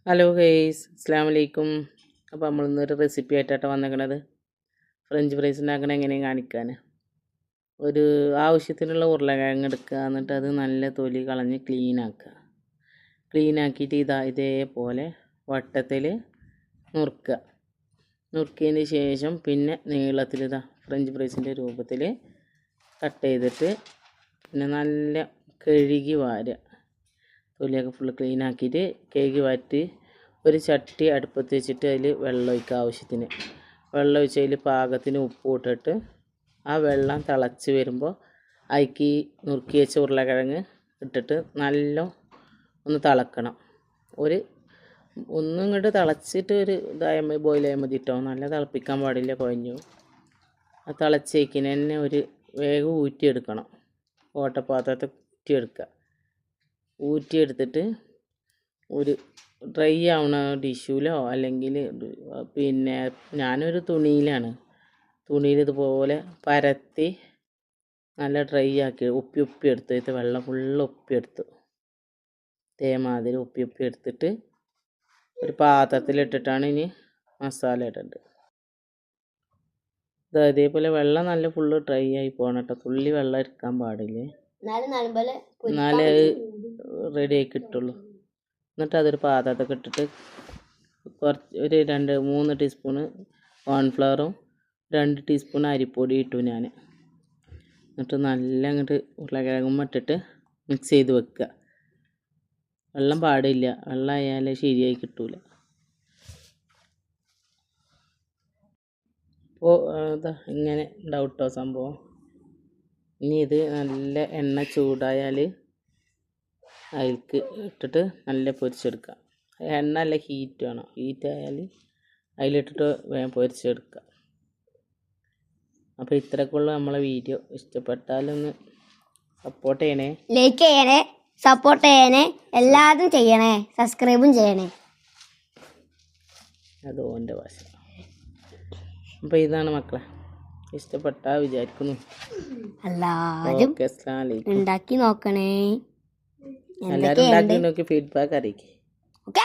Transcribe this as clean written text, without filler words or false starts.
Hello guys, അസ്സലാമു അലൈക്കും. അപ്പോൾ നമ്മളിന്നൊരു റെസിപ്പി ആയിട്ടാണ് വന്നേക്കണത്. ഫ്രഞ്ച് ഫ്രൈസ് ഉണ്ടാക്കണ എങ്ങനെയും കാണിക്കാൻ. ഒരു ആവശ്യത്തിനുള്ള ഉരുളക്കിഴങ്ങ് എടുക്കുക, എന്നിട്ട് അത് നല്ല തൊലി കളഞ്ഞ് ക്ലീനാക്കിയിട്ട് ഇതേപോലെ വട്ടത്തിൽ നുറുക്കിയതിന് ശേഷം പിന്നെ നീളത്തിൽ ഫ്രഞ്ച് ഫ്രൈസിൻ്റെ രൂപത്തിൽ കട്ട് ചെയ്തിട്ട് പിന്നെ നല്ല കഴുകി വാരുക. തൊലിയൊക്കെ ഫുള്ള് ക്ലീനാക്കിയിട്ട് കഴുകി വാറ്റി ഒരു ചട്ടി അടുപ്പത്ത് വെച്ചിട്ട് അതിൽ വെള്ളം ഒഴിക്കുക. ആവശ്യത്തിന് വെള്ളം ഒഴിച്ച് അതിൽ പാകത്തിന് ഉപ്പ് ഇട്ടിട്ട് ആ വെള്ളം തിളച്ച് വരുമ്പോൾ അതിലേക്ക് നുറുക്കി വെച്ച ഉരുളക്കിഴങ്ങ് ഇട്ടിട്ട് നല്ല ഒന്ന് തിളക്കണം. ഒന്നും ഇങ്ങോട്ട് തിളച്ചിട്ട് ഒരു ബോയിൽ ചെയ്യാൻ മതി കേട്ടോ. നല്ല തിളപ്പിക്കാൻ പാടില്ല, കുഴഞ്ഞു. ആ തിളച്ചേക്കിന് തന്നെ ഒരു വേഗം ഊറ്റിയെടുക്കണം. ഓട്ടപ്പാത്രത്തിൽ ഊറ്റിയെടുത്തിട്ട് ഒരു ഡ്രൈ ആവണ ടിഷ്യൂലോ അല്ലെങ്കിൽ പിന്നെ ഞാനൊരു തുണിയിൽ ഇതുപോലെ പരത്തി നല്ല ഡ്രൈ ആക്കി ഉപ്പി എടുത്തിട്ട് വെള്ളം ഫുള്ള് ഉപ്പിയെടുത്തു. ഇതേമാതിരി ഉപ്പി എടുത്തിട്ട് ഒരു പാത്രത്തിലിട്ടിട്ടാണ് ഇനി മസാല ഇടേണ്ടത്. ഇതേപോലെ വെള്ളം നല്ല ഫുള്ള് ഡ്രൈ ആയി പോകണം കേട്ടോ. തുള്ളി വെള്ളം ഇരിക്കാൻ പാടില്ലേ, എന്നാലേ റെഡി ആയി കിട്ടുള്ളൂ. എന്നിട്ട് അതൊരു പാത്രത്തൊക്കെ ഇട്ടിട്ട് ഒരു 2-3 ടീസ്പൂണ് കോൺഫ്ലവറും 2 ടീസ്പൂൺ അരിപ്പൊടി ഇട്ടു ഞാൻ. എന്നിട്ട് നല്ല അങ്ങോട്ട് ഉരുളക്കിഴങ്ങും ഇട്ടിട്ട് മിക്സ് ചെയ്ത് വെക്കുക. വെള്ളം പാടില്ല, വെള്ളം ആയാൽ ശരിയായി കിട്ടൂല. അപ്പോൾ ഇങ്ങനെ ഉണ്ടാവും കേട്ടോ സംഭവം. ഇനി ഇത് നല്ല എണ്ണ ചൂടായാൽ അതിലേക്ക് ഇട്ടിട്ട് നല്ല പൊരിച്ചെടുക്കുക. എണ്ണ നല്ല ഹീറ്റ് വേണം. ഹീറ്റായാൽ അതിലിട്ടിട്ട് വേഗം പൊരിച്ചെടുക്കുക. അപ്പോൾ ഇത്രയൊക്കെയുള്ള നമ്മളെ വീഡിയോ. ഇഷ്ടപ്പെട്ടാലൊന്ന് സപ്പോർട്ട് ചെയ്യണേ, ലൈക്ക് ചെയ്യണേ, സപ്പോർട്ട് ചെയ്യണേ, എല്ലാതും ചെയ്യണേ, സബ്സ്ക്രൈബും ചെയ്യണേ. അത് ഓൻ്റെ ഭാഷ. അപ്പോൾ ഇതാണ് മക്കളെ, ഇഷ്ടപ്പെട്ടാ വിചാരിക്കുന്നു. എല്ലാവരും ഉണ്ടാക്കി നോക്കണേ. എല്ലാവരും ഉണ്ടാക്കി നോക്കി ഫീഡ്ബാക്ക് അറിയിക്കേ. ഓക്കെ.